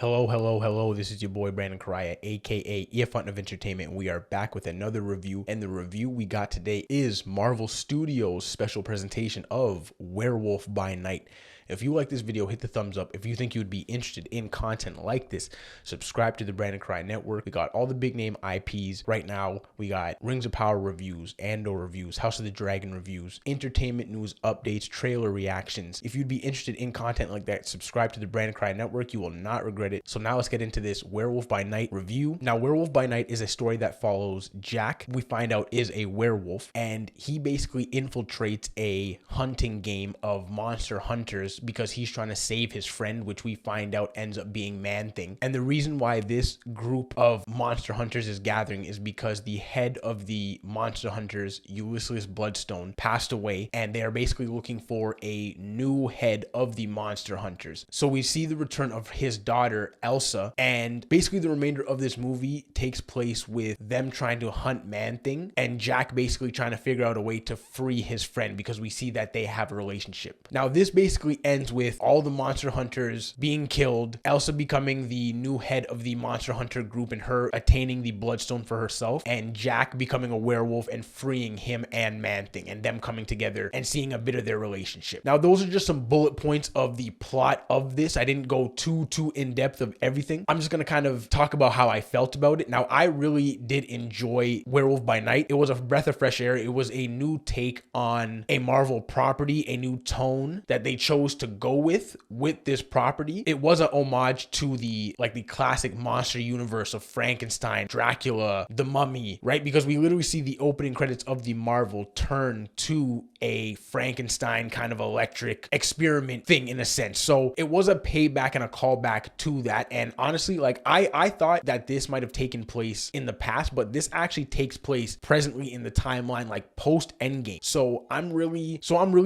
Hello, hello, hello. This is your boy Brandon Correia, aka Font of Entertainment. We are back with another review, and the review we got today is Marvel Studios' special presentation of Werewolf by Night. If you like this video, hit the thumbs up. If you think you'd be interested in content like this, subscribe to the Brandon Correia Network. We got all the big name IPs right now. We got Rings of Power reviews, Andor reviews, House of the Dragon reviews, entertainment news updates, trailer reactions. If you'd be interested in content like that, subscribe to the Brandon Correia Network. You will not regret it. So now let's get into this Werewolf by Night review. Now, Werewolf by Night is a story that follows Jack, we find out is a werewolf, and he basically infiltrates a hunting game of monster hunters because he's trying to save his friend, which we find out ends up being Man-Thing. And the reason why this group of monster hunters is gathering is because the head of the monster hunters, Ulysses Bloodstone, passed away, and they are basically looking for a new head of the monster hunters. So we see the return of his daughter, Elsa, and basically the remainder of this movie takes place with them trying to hunt Man-Thing and Jack basically trying to figure out a way to free his friend because we see that they have a relationship. Now, this basically ends with all the monster hunters being killed, Elsa becoming the new head of the monster hunter group and her attaining the Bloodstone for herself, and Jack becoming a werewolf and freeing him and Man-Thing, and them coming together and seeing a bit of their relationship. Now, those are just some bullet points of the plot of this. I didn't go too in depth of everything. I'm just gonna kind of talk about how I felt about it. Now, I really did enjoy Werewolf by Night. It was a breath of fresh air. It was a new take on a Marvel property, a new tone that they chose to go with this property. It was an homage to the classic monster universe of Frankenstein, Dracula, the Mummy, right? Because we literally see the opening credits of the Marvel turn to a Frankenstein kind of electric experiment thing in a sense. So it was a payback and a callback to that. And honestly, I thought that this might have taken place in the past, but this actually takes place presently in the timeline, like post Endgame. So I'm really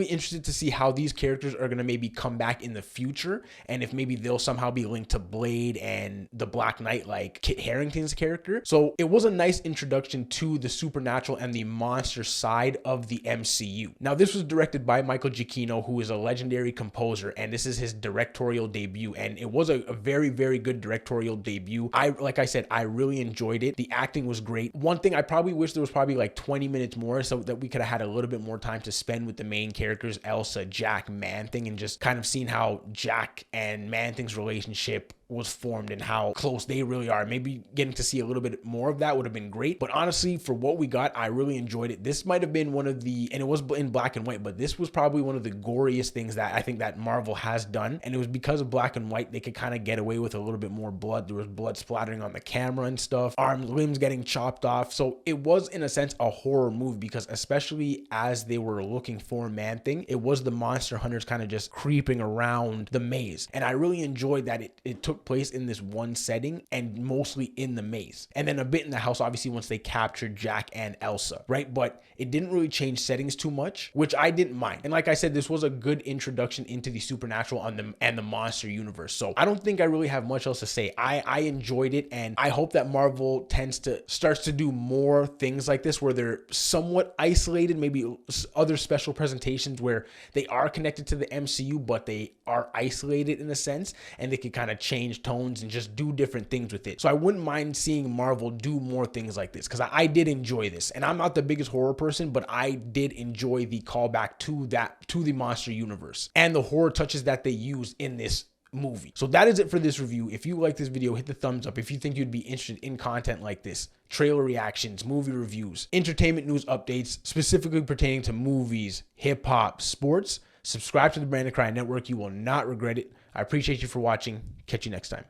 interested to see how these characters are gonna maybe come back in the future, and if maybe they'll somehow be linked to Blade and the Black Knight, like Kit Harington's character. So it was a nice introduction to the supernatural and the monster side of the MCU. Now, this was directed by Michael Giacchino, who is a legendary composer, and this is his directorial debut, and it was a very good directorial debut. Like I said, I really enjoyed it. The acting was great. One thing I probably wish there was probably like 20 minutes more so that we could have had a little bit more time to spend with the main characters, Elsa, Jack, Man-Thing, and just kind of seeing how Jack and Man-Thing's relationship was formed and how close they really are. Maybe getting to see a little bit more of that would have been great. But honestly, for what we got, I really enjoyed it. This might have been one of the, and it was in black and white, but this was probably one of the goriest things that I think that Marvel has done. And it was because of black and white, they could kind of get away with a little bit more blood. There was blood splattering on the camera and stuff, arms, limbs getting chopped off. So it was, in a sense, a horror movie because especially as they were looking for Man-Thing, it was the monster hunters kind of just creeping around the maze. And I really enjoyed that it took place in this one setting and mostly in the maze, and then a bit in the house, obviously, once they captured Jack and Elsa, right? But it didn't really change settings too much, which I didn't mind. And like I said, this was a good introduction into the supernatural and the monster universe. So I don't think I really have much else to say. I enjoyed it, and I hope that Marvel starts to do more things like this where they're somewhat isolated, maybe other special presentations where they are connected to the MCU, but they are isolated in a sense, and they can kind of change tones and just do different things with it. So I wouldn't mind seeing Marvel do more things like this because I did enjoy this. And I'm not the biggest horror person, but I did enjoy the callback to the monster universe and the horror touches that they use in this movie. So that is it for this review. If you like this video, hit the thumbs up. If you think you'd be interested in content like this, trailer reactions, movie reviews, entertainment news updates, specifically pertaining to movies, hip hop, sports, subscribe to the Brandon Correia Network. You will not regret it. I appreciate you for watching. Catch you next time.